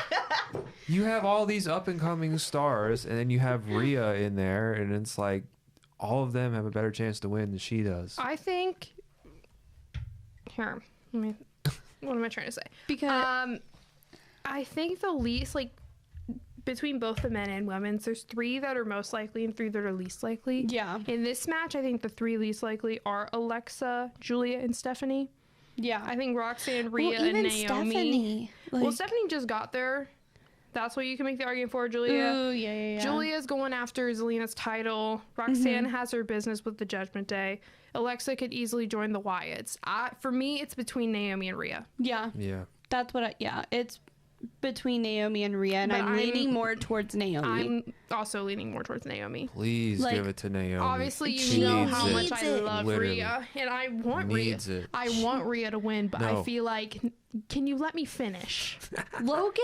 You have all these up and coming stars, and then you have Rhea in there, and it's like all of them have a better chance to win than she does.
I think. Here, what am I trying to say?
because
I think the least, like, between both the men and women's, there's 3 that are most likely and 3 that are least likely.
yeah,
In this match, I think the 3 least likely are Alexa, Julia, and Stephanie.
yeah.
I think Roxanne, Rhea,
Well, even
and Naomi.
Stephanie.
Well, Stephanie just got there. That's what you can make the argument for. Julia.
Ooh, yeah.
Julia's going after Zelina's title. Roxanne has her business with the Judgment Day. Alexa could easily join the Wyatts. For me, it's between Naomi and Rhea.
Yeah,
Yeah.
that's what. It's between Naomi and Rhea, and
But
I'm leaning more towards Naomi.
I'm also leaning more towards Naomi.
Please
Like,
give it to Naomi.
Obviously,
She
you know
needs
how
it.
much I love
Literally.
Rhea, and I want
Needs
Rhea.
it.
I want Rhea to win, but I
No.
feel like, can you let me finish?
Logan.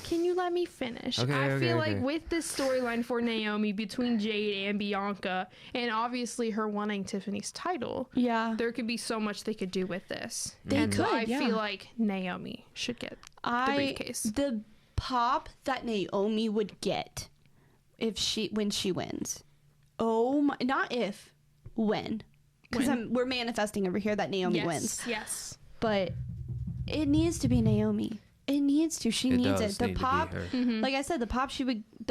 Can you let me finish?
Okay,
I
okay,
feel like
okay.
with this storyline for Naomi between Jade and Bianca, and obviously her wanting Tiffany's title,
Yeah,
there could be so much they could do with this.
They
and so
could,
I
yeah.
feel like Naomi should get the briefcase.
The pop that Naomi would get when she wins. Oh my! Not if, when. Because we're manifesting over here that Naomi
yes,
wins.
yes.
But it needs to be Naomi. It needs to. She needs
does
it. The
need to be
pop,
her.
like I said, the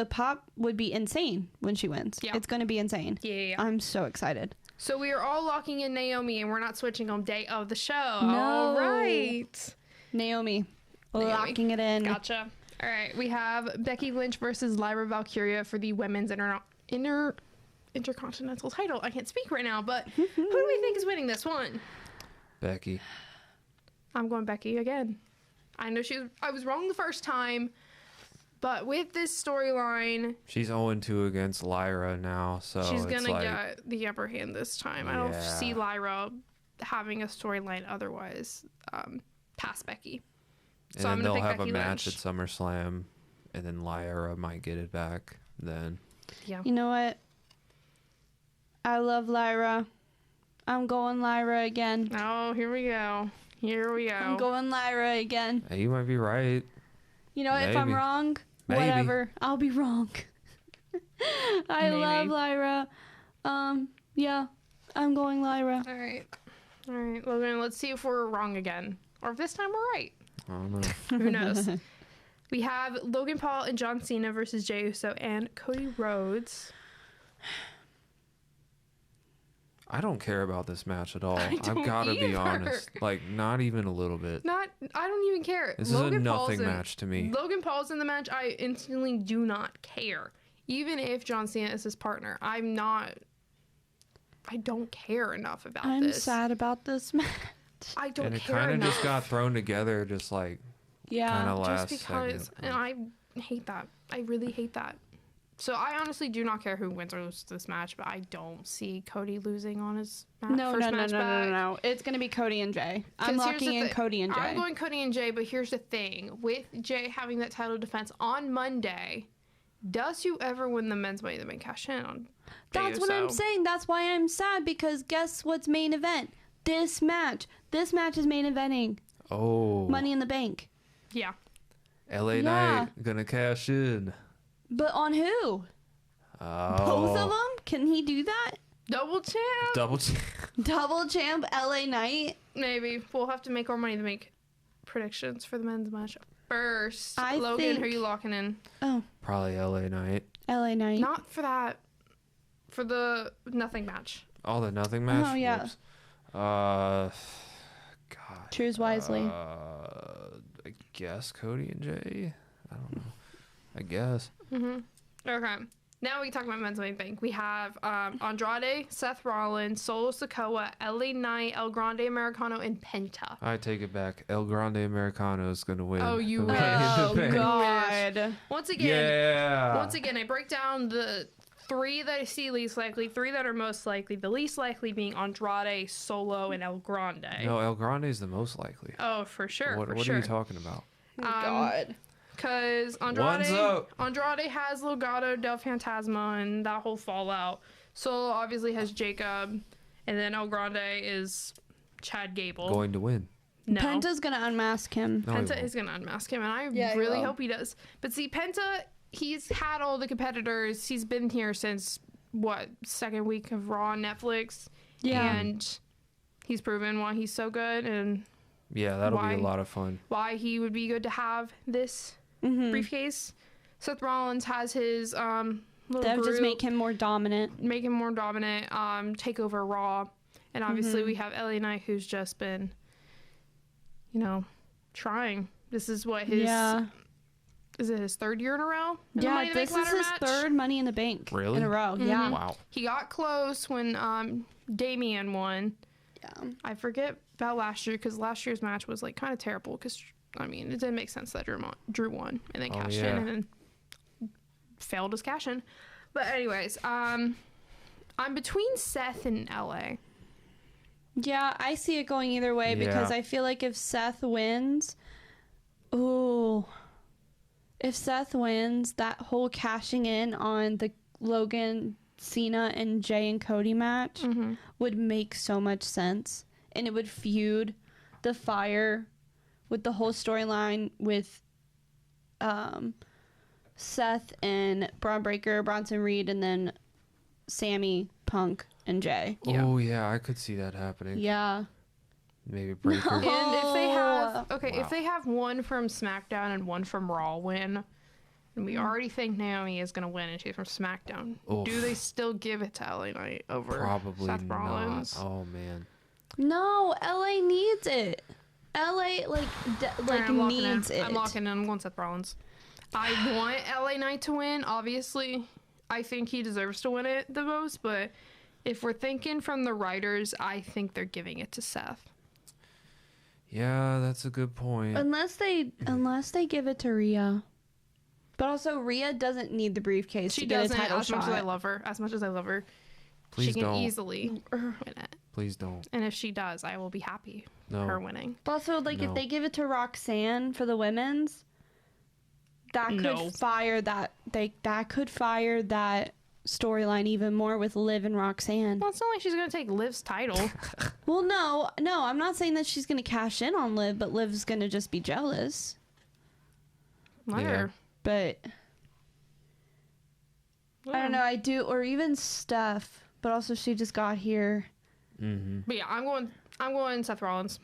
pop would be insane when she wins.
Yeah.
It's going to be insane.
Yeah.
I'm so excited.
So we are all locking in Naomi, and we're not switching on day of the show.
No.
All right.
Naomi. Locking it in.
Gotcha. All right. We have Becky Lynch versus Lyra Valkyria for the women's intercontinental title. I can't speak right now, but who do we think is winning this one?
Becky.
I'm going Becky again. I know I was wrong the first time, but with this storyline,
She's 0-2 against Lyra now, so
she's
it's
gonna
like,
get the upper hand this time. I don't
Yeah.
see Lyra having a storyline otherwise past Becky.
and
So I'm
then
gonna
they'll
pick
have
Becky
a match
Lynch.
at SummerSlam, and then Lyra might get it back then.
Yeah.
You know what? I love Lyra. I'm going Lyra again.
Oh, here we go. Here we go.
I'm going Lyra again.
Hey, you might be right.
You know, if I'm
Maybe.
wrong,
Maybe.
whatever. I'll be wrong. I
Maybe.
love Lyra. Yeah, I'm going Lyra.
All right. All right. Well, then let's see if we're wrong again, or if this time we're right.
I don't know.
Who knows? We have Logan Paul and John Cena versus Jey Uso and Cody Rhodes.
I don't care about this match at all.
don't
I've got to be
either.
honest. Like, not even a little bit.
I don't even care.
This is a nothing match to me.
Logan Paul's in the match. I instantly do not care. Even if John Cena is his partner, I I don't care enough about
I'm
this.
sad about this match.
I don't
And it
care
kind of
enough.
just got thrown together, just like
Yeah.
kind of
just
last
because,
second.
and I hate that. I really hate that. So I honestly do not care who wins or loses this match, but I don't see Cody losing on his first match back.
No. It's going to be Cody and Jay. I'm
'Cause here's
locking
the
in
thi-
Cody and Jay.
I'm going Cody and Jay, but here's the thing. With Jay having that title defense on Monday, does whoever win the men's Money in the Bank cash in on Jey
That's what I'm
Uso?
saying. That's why I'm sad, because guess what's main event? This match. This match is main eventing.
Oh,
Money in the Bank.
Yeah.
LA
Yeah.
Knight gonna cash in.
But on who?
Oh,
Both of them? Can he do that?
Double champ.
Double.
Double champ LA Knight?
Maybe. We'll have to make our Money in the Bank predictions for the men's match first.
I
Logan,
think-
who are you locking in?
Oh,
Probably LA Knight.
LA Knight.
Not for that. For the nothing match.
Oh, the nothing match.
Oh, yeah.
Whoops. God.
Choose wisely.
I guess Cody and Jay. I don't know. I guess.
Okay. Now we can talk about men's Money in the Bank. We have Andrade, Seth Rollins, Solo Sikoa, LA Knight, El Grande Americano, and Penta.
I take it back. El Grande Americano is gonna win.
Oh, you
the
wish.
Money in the
Oh,
Bank.
God.
Once again,
Yeah.
I break down the three that I see least likely, three that are most likely. The least likely being Andrade, Solo, and El Grande.
No, El Grande is the most likely.
Oh, for sure.
What
for sure.
are you talking about?
God.
Because
One's up.
Andrade has Legado del Fantasma and that whole fallout. Solo obviously has Jacob, and then El Grande is Chad Gable.
Going to win.
No.
Penta's going to unmask him.
No, he
Penta
won't.
is going to unmask him, and I
Yeah, he
really
will.
hope he does. But see, Penta, he's had all the competitors. He's been here since, second week of Raw on Netflix.
Yeah.
And he's proven why he's so good and
Yeah, that'll
Why?
be a lot of fun.
why he would be good to have this briefcase. Seth Rollins has his little
They'll just
group,
make him more dominant.
make him more dominant, take over Raw. And obviously we have LA Knight, who's just been, trying. This is what his...
Yeah.
Is it his third year in a row? in the
Yeah,
Money in the
this
Bank
is
ladder
his
match?
third Money in the Bank
Really?
in a row. Yeah.
Wow.
He got close when Damian won.
Yeah.
I forget about last year because last year's match was like kind of terrible because it didn't make sense that Drew won and then
Oh,
cashed
yeah.
in and then failed his cash in. But anyways, I'm between Seth and LA.
Yeah, I see it going either way because
Yeah.
I feel like if Seth wins, that whole cashing in on the Logan, Cena, and Jay and Cody match would make so much sense. And it would feud the Fire with the whole storyline with Seth and Braun Breaker, Bronson Reed, and then Sammy, Punk, and Jay.
Yeah.
Oh yeah, I could see that happening.
Yeah.
Maybe Breaker.
And if they have
Wow.
if they have one from SmackDown and one from Raw win, and we already think Naomi is gonna win and she's from SmackDown,
Oof.
do they still give it to LA Knight over
Probably
Seth
not.
Rollins?
Oh man.
No, LA needs it. LA
Alright, I'm locking
needs
in.
it.
I'm locking in. I'm going Seth Rollins. I want LA Knight to win. Obviously, I think he deserves to win it the most. But if we're thinking from the writers, I think they're giving it to Seth.
Yeah, that's a good point.
Unless they give it to Rhea. But also Rhea doesn't need the briefcase
She
to get a
doesn't.
title
As much as I
shot.
love her,
Please
she can
don't.
easily win it.
Please don't.
And if she does, I will be happy.
No.
Her winning.
But also, like,
No.
if they give it to Roxanne for the women's, that could
No.
fire that storyline even more with Liv and Roxanne.
Well, it's not like she's gonna take Liv's title.
Well, no, I'm not saying that she's gonna cash in on Liv, but Liv's gonna just be jealous.
Let
Yeah.
her.
But I don't know, I do, or even Steph. But also, she just got here.
Mm-hmm.
But yeah, I'm going Seth Rollins.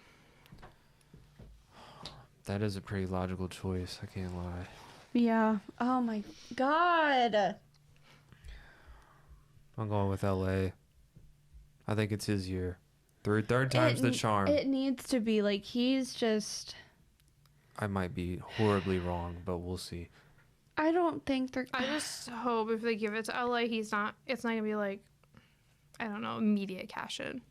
That is a pretty logical choice. I can't lie.
Yeah. Oh my God.
I'm going with LA. I think it's his year. Third time's the charm.
It needs to be like he's just.
I might be horribly wrong, but we'll see.
I don't think they're.
I just hope if they give it to LA, it's not gonna be like I don't know, immediate cash in.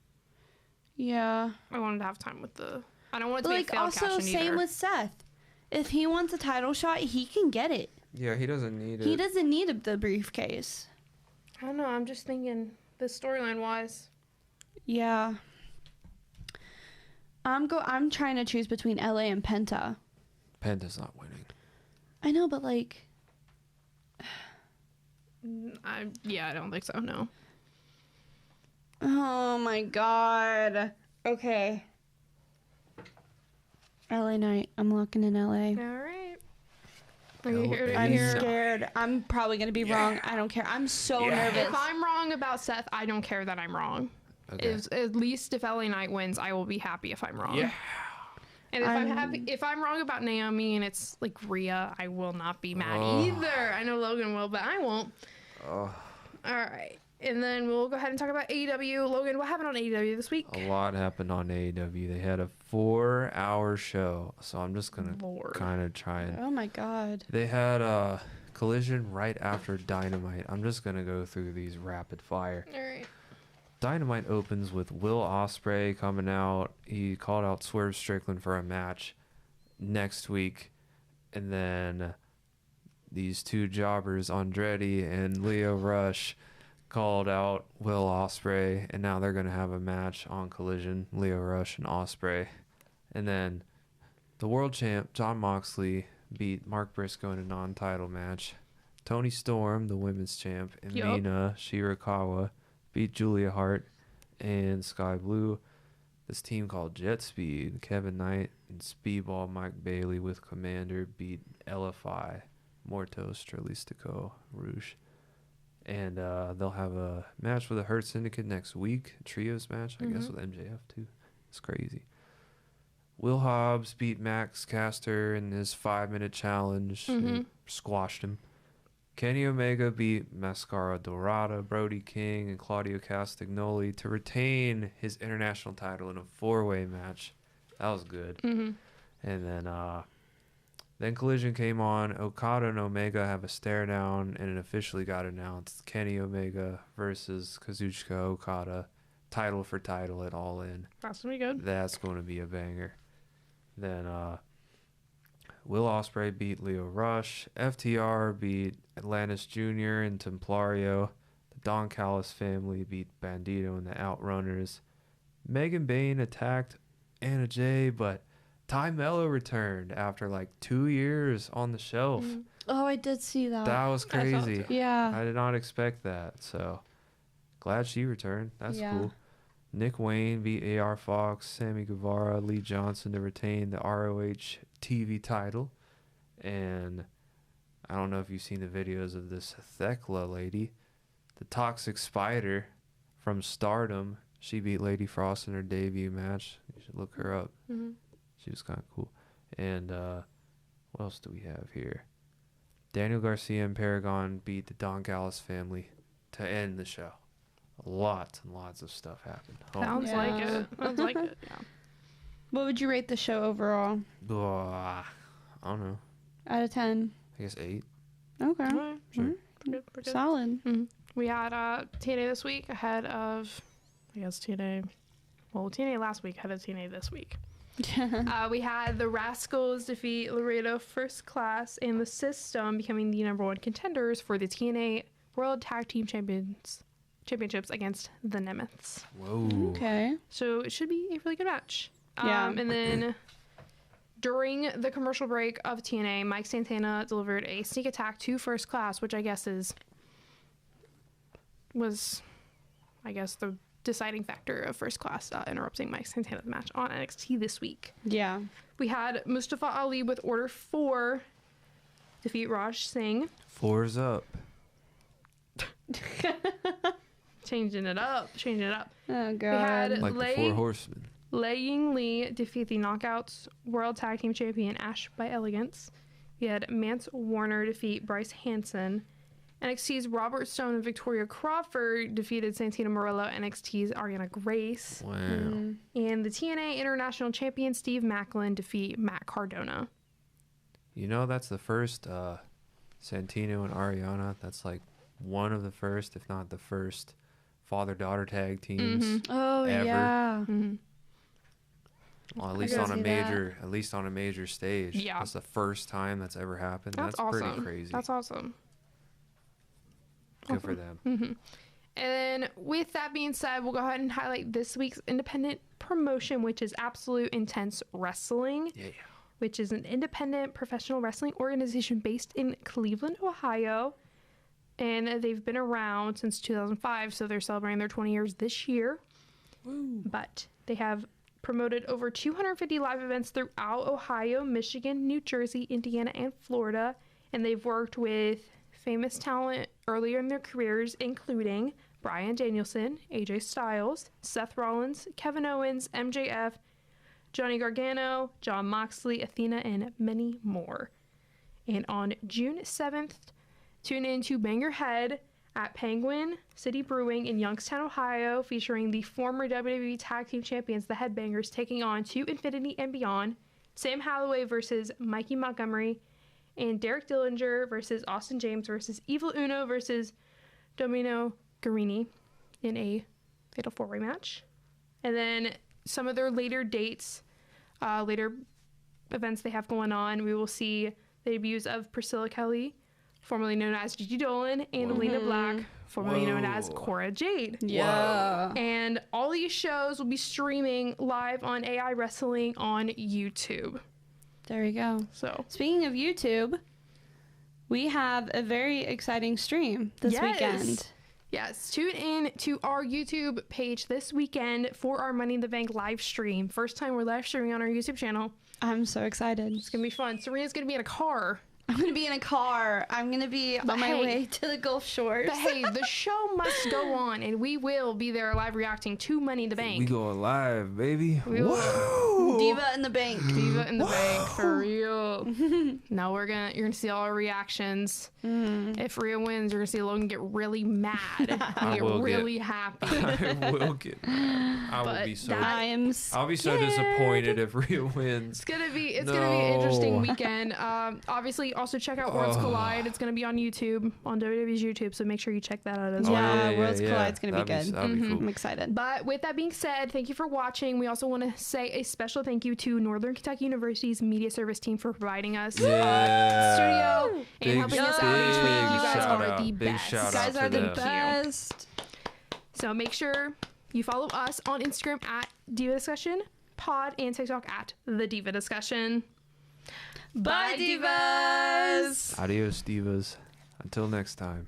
Yeah.
I wanted to have time with the. I don't want it
But
to
like
be a failed
also
cash in
same
either.
with Seth. If he wants a title shot, he can get it.
Yeah, he doesn't need it.
He doesn't need the briefcase.
I don't know. I'm just thinking the storyline wise.
Yeah. I'm trying to choose between LA and Penta.
Penta's not winning.
I know, but like
I don't think so. No.
oh my god. Okay. LA Knight. I'm looking in LA.
All right. Are you here to
I'm
hear?
scared. I'm probably gonna be wrong. I don't care. I'm so nervous.
If I'm wrong about Seth, I don't care that I'm wrong.
Okay.
At least if LA Knight wins, I will be happy if I'm wrong.
Yeah.
And if I'm wrong about Naomi and it's like Rhea, I will not be mad either. I know Logan will, but I won't.
Oh,
All right. And then we'll go ahead and talk about AEW. Logan, what happened on AEW this week?
a lot happened on AEW. They had a 4-hour show, so I'm just gonna
Lord.
kind of try and.
Oh my god.
They had a Collision right after Dynamite. I'm just gonna go through these rapid fire.
All right.
Dynamite opens with Will Ospreay coming out. He called out Swerve Strickland for a match next week, and then these two jobbers, Andretti and Leo Rush, called out Will Ospreay, and now they're gonna have a match on Collision, Leo Rush and Ospreay. And then the world champ Jon Moxley beat Mark Briscoe in a non-title match. Toni Storm, the women's champ, and
Yup.
Mina Shirakawa beat Julia Hart and Sky Blue. This team called Jet Speed, Kevin Knight and Speedball Mike Bailey with Commander beat LFI, Mortos, Strelistico, Rouge. And they'll have a match with the Hurt Syndicate next week, a trios match, I guess, with MJF too. It's crazy. Will Hobbs beat Max Caster in his 5-minute challenge and squashed him. Kenny Omega beat Mascara Dorada, Brody King, and Claudio Castagnoli to retain his international title in a 4-way match. That was good. And then Collision came on. Okada and Omega have a stare down, and it officially got announced. Kenny Omega versus Kazuchika Okada, title for title at All In.
That's going to be good.
That's going to be a banger. Then Will Ospreay beat Leo Rush. FTR beat Atlantis Jr. and Templario. The Don Callis family beat Bandito and the Outrunners. Megan Bayne attacked Anna Jay, but Ty Mello returned after like 2 years on the shelf.
Oh, I did see that.
That was
I saw
crazy.
it
Yeah.
I did not expect that. So glad she returned. That's
Yeah.
cool. Nick Wayne beat AR Fox, Sammy Guevara, Lee Johnson to retain the ROH TV title. And I don't know if you've seen the videos of this Thekla lady, the Toxic Spider from Stardom. She beat Lady Frost in her debut match. You should look her up. She was kind of cool. And what else do we have here? Daniel Garcia and Paragon beat the Don Callis family to end the show. Lots and lots of stuff happened.
Sounds
Yeah.
like it. Sounds like it. Yeah.
What would you rate the show overall?
I don't know.
Out of 10.
I guess 8.
Okay.
All right.
Sure.
We're good.
Solid.
We had TNA this week ahead of, I guess, TNA. Well, TNA last week ahead of TNA this week. We had the Rascals defeat Laredo First Class and the System becoming the #1 contenders for the TNA World Tag Team Championships against the Nemeths.
Whoa.
Okay.
So it should be a really good match.
Yeah.
And then during the commercial break of TNA, Mike Santana delivered a sneak attack to First Class, which I guess was the deciding factor of First Class interrupting Mike Santana's match on NXT this week.
Yeah.
We had Mustafa Ali with Order 4 defeat Raj Singh.
4's up.
Changing it up.
Oh,
We
God.
had
Like the 4 Horsemen.
Lei Ying Lee defeat the Knockouts World Tag Team Champion Ash by Elegance. We had Mance Warner defeat Bryce Hansen. NXT's Robert Stone and Victoria Crawford defeated Santino Morello, NXT's Ariana Grace.
Wow.
And the TNA International Champion Steve Macklin defeat Matt Cardona.
You know, that's the first Santino and Ariana. That's like one of the first, if not the first, father-daughter tag teams.
Oh
Ever.
yeah.
Well, at
I
least
can
on a
see
major, at least on a major stage.
Yeah.
That's the first time that's ever happened.
That's
That's
awesome.
pretty crazy.
That's awesome.
Good for them.
And then with that being said, we'll go ahead and highlight this week's independent promotion, which is Absolute Intense Wrestling,
Yeah.
which is an independent professional wrestling organization based in Cleveland, Ohio. And they've been around since 2005, so they're celebrating their 20 years this year.
Woo.
But they have promoted over 250 live events throughout Ohio, Michigan, New Jersey, Indiana, and Florida. And they've worked with famous talent earlier in their careers, including Bryan Danielson, AJ Styles, Seth Rollins, Kevin Owens, MJF, Johnny Gargano, Jon Moxley, Athena, and many more. And on June 7th, tune in to Bang Your Head at Penguin City Brewing in Youngstown, Ohio, featuring the former WWE Tag Team Champions, the Headbangers, taking on To Infinity and Beyond, Sam Holloway versus Mikey Montgomery, and Derek Dillinger versus Austin James versus Evil Uno versus Domino Garrini in a Fatal 4-Way match. And then some of their later dates, later events they have going on, we will see the debuts of Priscilla Kelly, formerly known as Gigi Dolan, and Elena Black, formerly known as Cora Jade.
Yeah.
And all these shows will be streaming live on AI Wrestling on YouTube.
There you go.
So
Speaking of YouTube, we have a very exciting stream this weekend.
Yes, tune in to our YouTube page this weekend for our Money in the Bank live stream. First time we're live streaming on our YouTube channel.
I'm so excited.
It's going to be fun. Serena's going to be in a car.
I'm going to be in a car. I'm going to be on my way to the Gulf Shores.
But hey, the show must go on, and we will be there live reacting to Money in the Bank.
We going live, baby.
We will.
Woo!
Diva in the bank.
Diva in the bank, for real. No, you're gonna see all our reactions. If Rhea wins, you're gonna see Logan get really mad.
I
Get
will
really happy.
I will get mad. I will
But
be so.
that-
I'll be so disappointed if Rhea wins.
It's gonna be an interesting
No.
weekend. Obviously, also check out Worlds Collide. It's gonna be on YouTube, on WWE's YouTube, so make sure you check that out as well.
Yeah, Worlds Collide's gonna be
That'd
good.
That'd be cool.
I'm excited.
But with that being said, thank you for watching. We also want to say a special thank you to Northern Kentucky University's media service team for providing us
Yeah.
studio and
Big
helping us out each week. You guys
shout
are
out.
the
Big
best.
shout
You guys
out
are
to
the
them.
best.
So make sure you follow us on Instagram at Diva Discussion Pod and TikTok at The Diva Discussion.
Bye, divas.
Adios, divas. Until next time.